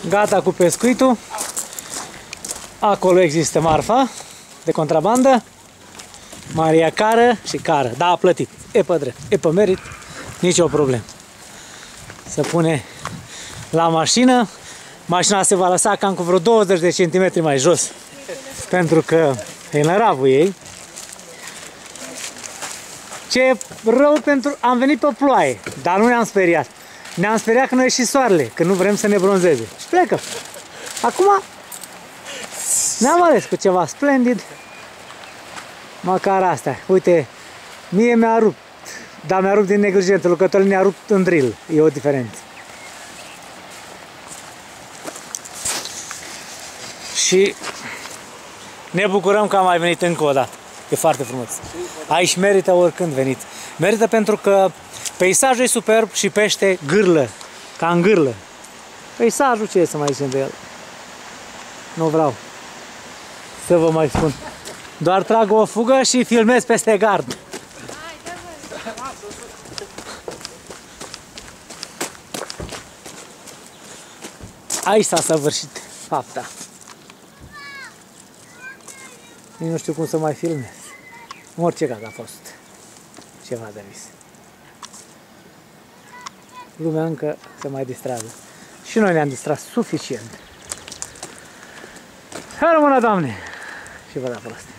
Gata cu pescuitul. Acolo există marfa de contrabandă. Maria cară și cară. Da, a plătit. E pe drept, e pe merit. Nici o problemă. Se pune la mașină. Mașina se va lăsa cam cu vreo 20 de centimetri mai jos. Pentru că e în ravul ei. Ce e rău pentru... Am venit pe ploaie, dar nu ne-am speriat. Ne-am speriat că nu e și soarele, că nu vrem să ne bronzeze. Și plecă. Acum ne-am ales cu ceva splendid. Măcar astea. Uite, mie mi-a rupt. Dar mi-a rupt din neglijență. Lucrătorii ne-a rupt în drill. E o diferență. Și ne bucurăm că am mai venit încă o dată. E foarte frumos. Aici merită oricând veniți. Merită pentru că peisajul e superb și pește gârlă. Ca în gârlă. Peisajul, ce e să mai zicem de el? Nu vreau să vă mai spun. Doar trag o fugă și filmez peste gard. Aici s-a săvârșit fapta. Nici nu știu cum să mai filmez. În orice caz a fost ceva de vis. Lumea încă se mai distrează. Și noi ne-am distrat suficient. Hai rămână, Doamne! Și vă da prost.